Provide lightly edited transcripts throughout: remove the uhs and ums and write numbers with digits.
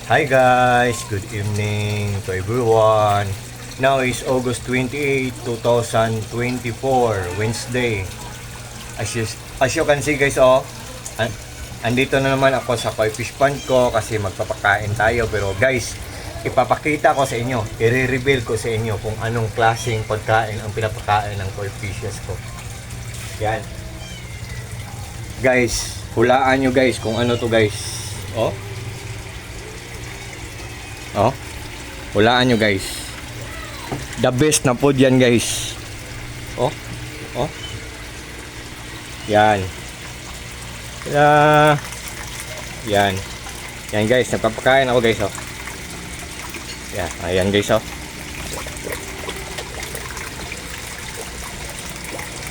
Hi guys, good evening to everyone. Now is August 28, 2024, Wednesday. As you can see guys, andito na naman ako sa koi fish pond ko kasi magpapakain tayo. Pero guys, ipapakita ko sa inyo, i-reveal ko sa inyo kung anong klaseng pagkain ang pinapakain ng koi fishes ko. Yan. Guys, hulaan nyo guys kung ano to guys. Hulaan nyo guys. The best na po dyan guys. Yan. Yan. Yan guys, nagpapakain ako guys. Yan, ayan guys.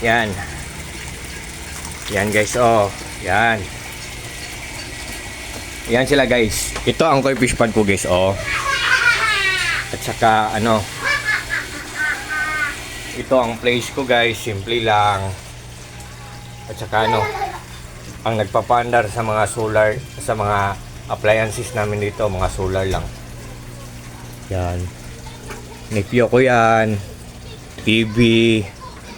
Yan. Yan guys, yan. Yan sila guys. Ito ang koi fish pond ko guys, At saka ito ang place ko guys, simple lang. At saka ang nagpapandar sa mga solar, sa mga appliances namin dito, mga solar lang. Yan. Nipyo ko yan. TV.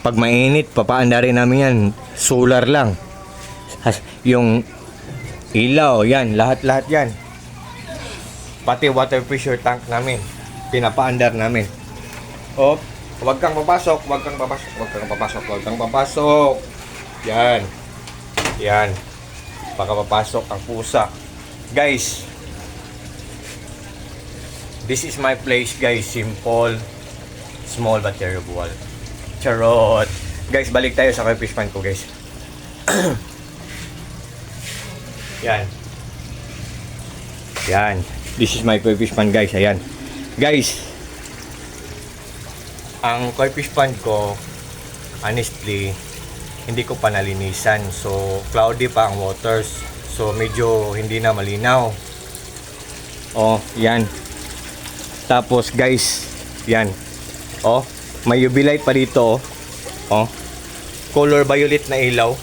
Pag mainit, papaandarin namin yan. Solar lang. Yung ilaw, yan, lahat-lahat yan. Pati water pressure tank namin, pinapaandar namin. Huwag kang papasok. Yan. Yan. Baka papasok ang pusa. Guys, this is my place guys. Simple, small but terrible. Charot. Guys, balik tayo sa koi fish pond ko guys. Yan. Yan. This is my koi fish pond guys. Ayan. Guys, ang koi fish pond ko, honestly, hindi ko pa nalinisan. So, cloudy pa ang waters. So, medyo hindi na malinaw. Yan. Tapos, guys, yan. May UV light pa dito, color violet na ilaw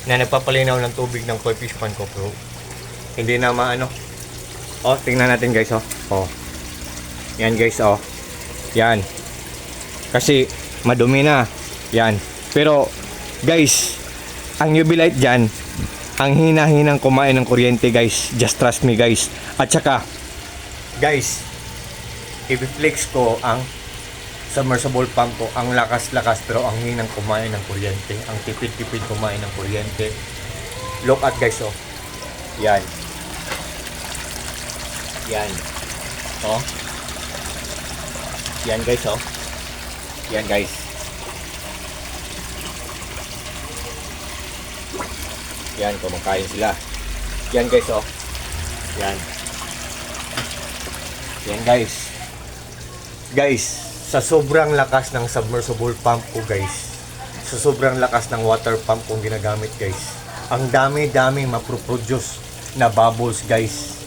na nagpapalinaw ng tubig ng koi fish pond ko, bro. Hindi na maano. Tingnan natin guys, Yan guys, Yan. Kasi madumi na. Yan. Pero guys, ang UV light dyan, ang hina-hinang kumain ng kuryente guys. Just trust me guys. At saka guys, i-flex ko ang submersible pump ko. Ang lakas-lakas pero ang hinang kumain ng kuryente. Ang tipid-tipid kumain ng kuryente. Look at guys, Yan. Yan. Yan guys, Yan guys. Yan, kumakain sila. Yan guys, Yan. Yan guys. Guys, sa sobrang lakas ng submersible pump ko guys, sa sobrang lakas ng water pump kong ginagamit guys, ang dami-dami maproproduce na bubbles guys.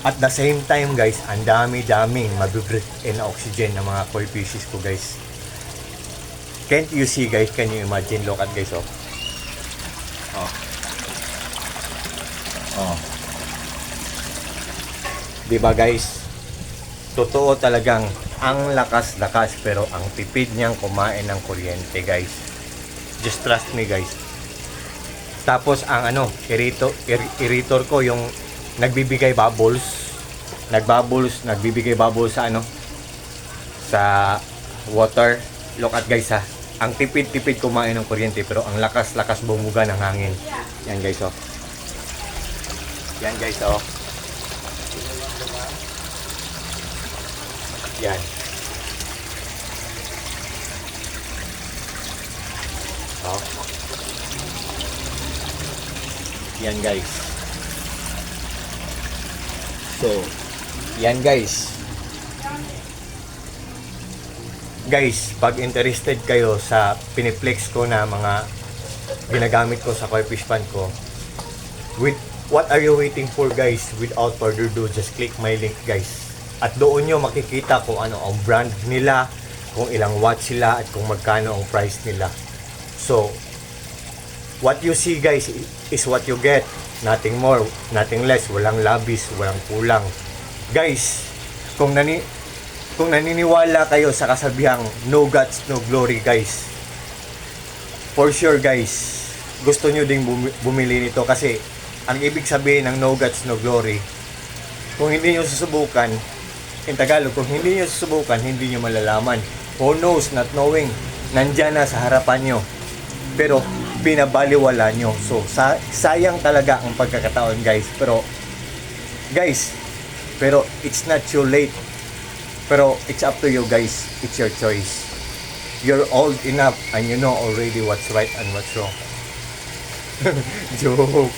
At the same time guys, ang dami-daming mabibreathe in na oxygen ng mga koi fishes ko guys. Can't you see guys? Can you imagine? Look at guys, Diba guys? Totoo talagang ang lakas-lakas pero ang tipid niyang kumain ng kuryente guys. Just trust me guys. Tapos ang irritor ko yung nagbibigay bubbles. Nagbibigay bubbles sa sa water. Look at guys, ang tipid-tipid kumain ng kuryente pero ang lakas-lakas bumuga ng hangin. Yan guys, Yan guys, Yan. Yan guys. So, yan guys. Guys, pag interested kayo sa piniplex ko na mga ginagamit ko sa koi fish pond ko, what are you waiting for guys? Without further ado, just click my link guys. At doon nyo makikita kung ano ang brand nila, kung ilang watts sila, at kung magkano ang price nila. So, what you see guys is what you get. Nothing more, nothing less. Walang labis, walang kulang. Guys, kung naniniwala kayo sa kasabihang no guts, no glory, guys, for sure guys, gusto nyo ding bumili nito kasi ang ibig sabihin ng no guts, no glory, kung hindi nyo susubukan, in Tagalog, kung hindi nyo susubukan, hindi nyo malalaman. Who knows, not knowing, nandyan na sa harapan nyo, pero binabaliwala nyo. So, sayang talaga ang pagkakataon guys. Pero it's not too late. Pero it's up to you guys. It's your choice. You're old enough and you know already what's right and what's wrong. Joke.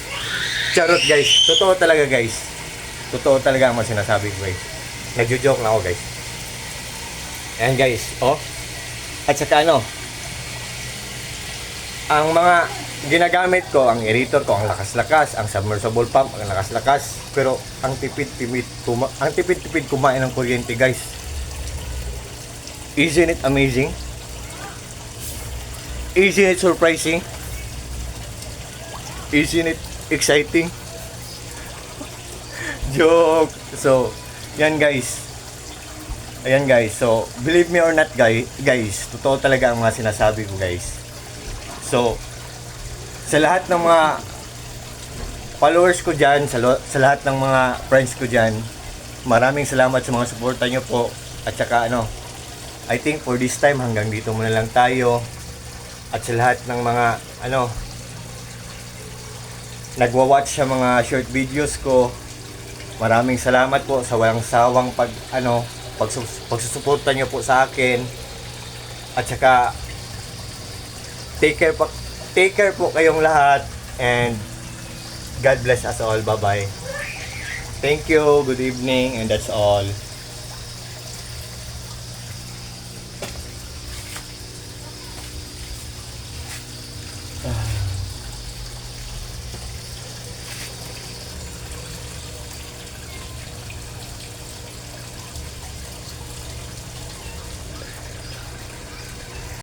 Charot guys. Totoo talaga guys. Totoo talaga ang sinasabi ko guys. Nagjo-joke na ako guys. Ayan guys. Oh. At saka ang mga ginagamit ko, ang aerator ko, ang lakas-lakas, ang submersible pump, ang lakas-lakas. Pero ang tipid-tipid kumain ng kuryente guys. Isn't it amazing? Isn't it surprising? Isn't it exciting? Joke. So, yan guys. Ayan guys. So, believe me or not guys, totoo talaga ang mga sinasabi ko guys. So, sa lahat ng mga followers ko dyan, sa lahat ng mga friends ko dyan, maraming salamat sa mga suporta nyo po. At saka I think for this time hanggang dito muna lang tayo. At sa lahat ng mga nagwa-watch sa mga short videos ko, maraming salamat po sa walang sawang pagsusuporta nyo po sa akin. At saka take care po kayong lahat, and God bless us all. Bye bye. Thank you, good evening, and that's all.